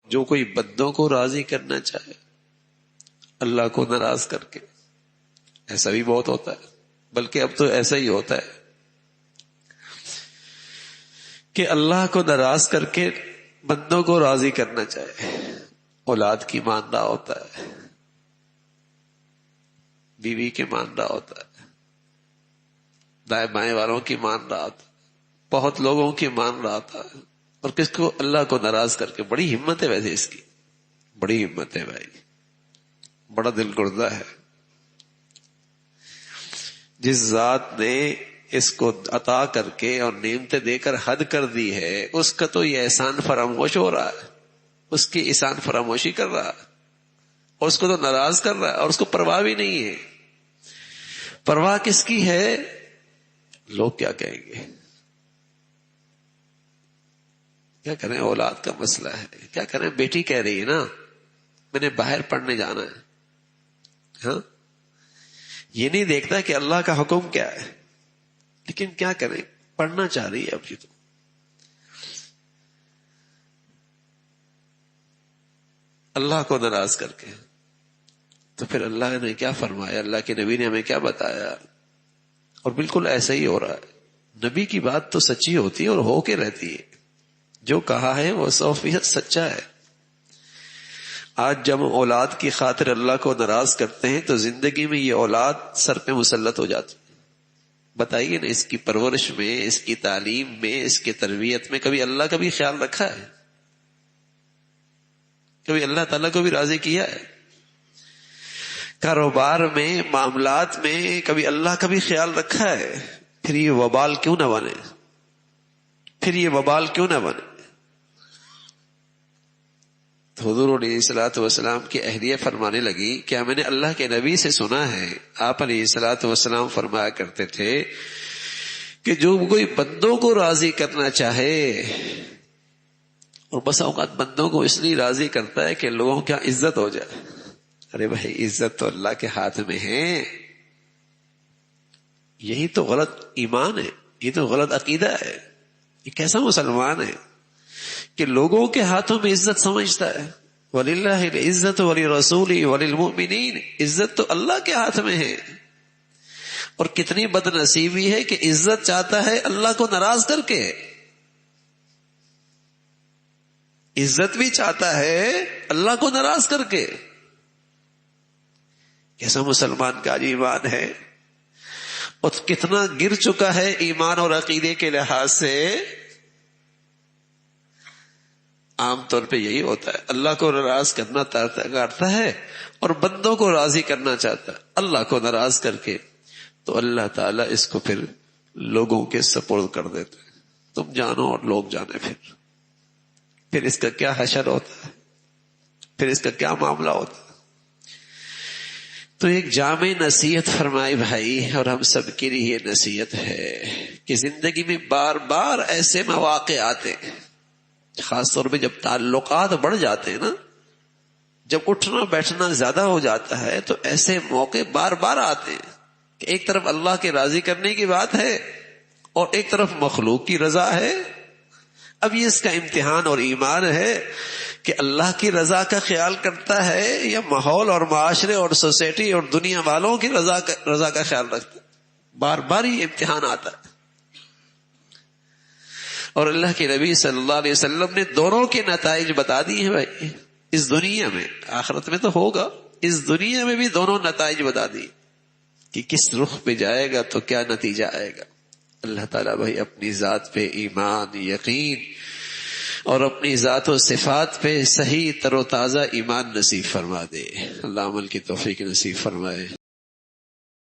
جو کوئی بندوں کو راضی کرنا چاہے اللہ کو ناراض کر کے، ایسا بھی بہت ہوتا ہے، بلکہ اب تو ایسا ہی ہوتا ہے کہ اللہ کو ناراض کر کے بندوں کو راضی کرنا چاہے، اولاد کی مان رہا ہوتا ہے، بیوی کے مان رہا ہوتا ہے، دائیں بائیں والوں کی مان رہا تھا، بہت لوگوں کی مان رہا تھا، اور کس کو؟ اللہ کو ناراض کر کے۔ بڑی ہمت ہے ویسے اس کی، بڑی ہمت ہے بھائی، بڑا دل گردہ ہے۔ جس ذات نے اس کو عطا کر کے اور نعمتیں دے کر حد کر دی ہے، اس کا تو یہ احسان فراموش ہو رہا ہے، اس کی احسان فراموشی کر رہا ہے، اور اس کو تو ناراض کر رہا ہے، اور اس کو پرواہ بھی نہیں ہے۔ پرواہ کس کی ہے؟ لوگ کیا کہیں گے، کیا کریں، اولاد کا مسئلہ ہے، کیا کریں، بیٹی کہہ رہی ہے نا میں نے باہر پڑھنے جانا ہے، ہاں، یہ نہیں دیکھتا کہ اللہ کا حکم کیا ہے، لیکن کیا کریں، پڑھنا چاہ رہی ہے اب، یہ تو اللہ کو ناراض کر کے۔ تو پھر اللہ نے کیا فرمایا، اللہ کے نبی نے ہمیں کیا بتایا، اور بالکل ایسا ہی ہو رہا ہے۔ نبی کی بات تو سچی ہوتی ہے اور ہو کے رہتی ہے، جو کہا ہے وہ 100% سچا ہے۔ آج جب ہم اولاد کی خاطر اللہ کو ناراض کرتے ہیں تو زندگی میں یہ اولاد سر پہ مسلط ہو جاتی ہے۔ بتائیے نا، اس کی پرورش میں، اس کی تعلیم میں، اس کی تربیت میں کبھی اللہ کا بھی خیال رکھا ہے؟ کبھی اللہ تعالیٰ کو بھی راضی کیا ہے؟ کاروبار میں، معاملات میں کبھی اللہ کا بھی خیال رکھا ہے؟ پھر یہ وبال کیوں نہ بنے، پھر یہ وبال کیوں نہ بنے۔ تو حضور علیہ الصلوۃ والسلام کی اہلیہ فرمانے لگی، کیا میں نے اللہ کے نبی سے سنا ہے، آپ علیہ الصلوۃ والسلام فرمایا کرتے تھے کہ جو کوئی بندوں کو راضی کرنا چاہے، اور بس اوقات بندوں کو اس لیے راضی کرتا ہے کہ لوگوں کی عزت ہو جائے۔ ارے بھائی، عزت تو اللہ کے ہاتھ میں ہے، یہی تو غلط ایمان ہے، یہ تو غلط عقیدہ ہے۔ یہ کیسا مسلمان ہے کہ لوگوں کے ہاتھوں میں عزت سمجھتا ہے؟ وَلِلَّهِ الْعِزَّةُ وَلِرَسُولِهِ وَلِلْمُؤْمِنِينَ، عزت تو اللہ کے ہاتھ میں ہے۔ اور کتنی بد نصیبی ہے کہ عزت چاہتا ہے اللہ کو ناراض کر کے، عزت بھی چاہتا ہے اللہ کو ناراض کر کے۔ کیسا مسلمان کا ایمان ہے، اور کتنا گر چکا ہے ایمان اور عقیدے کے لحاظ سے۔ عام طور پہ یہی ہوتا ہے، اللہ کو ناراض کرنا چاہتا ہے اور بندوں کو راضی کرنا چاہتا ہے اللہ کو ناراض کر کے، تو اللہ تعالیٰ اس کو پھر لوگوں کے سپرد کر دیتے ہیں، تم جانو اور لوگ جانے۔ پھر اس کا کیا حشر ہوتا ہے، پھر اس کا کیا معاملہ ہوتا ہے۔ تو ایک جامع نصیحت فرمائی بھائی، اور ہم سب کے لیے یہ نصیحت ہے کہ زندگی میں بار بار ایسے مواقع آتے ہیں، خاص طور پہ جب تعلقات بڑھ جاتے ہیں نا، جب اٹھنا بیٹھنا زیادہ ہو جاتا ہے، تو ایسے موقع بار بار آتے ہیں کہ ایک طرف اللہ کے راضی کرنے کی بات ہے اور ایک طرف مخلوق کی رضا ہے۔ اب یہ اس کا امتحان اور ایمان ہے کہ اللہ کی رضا کا خیال کرتا ہے یا ماحول اور معاشرے اور سوسائٹی اور دنیا والوں کی رضا کا خیال رکھتا ہے۔ بار بار یہ امتحان آتا ہے، اور اللہ کے نبی صلی اللہ علیہ وسلم نے دونوں کے نتائج بتا دی ہیں بھائی، اس دنیا میں، آخرت میں تو ہوگا، اس دنیا میں بھی دونوں نتائج بتا دی کہ کس رخ پہ جائے گا تو کیا نتیجہ آئے گا۔ اللہ تعالیٰ بھائی اپنی ذات پہ ایمان، یقین اور اپنی ذات و صفات پہ صحیح تر و تازہ ایمان نصیب فرما دے۔ اللہ عمل کی توفیق نصیب فرمائے۔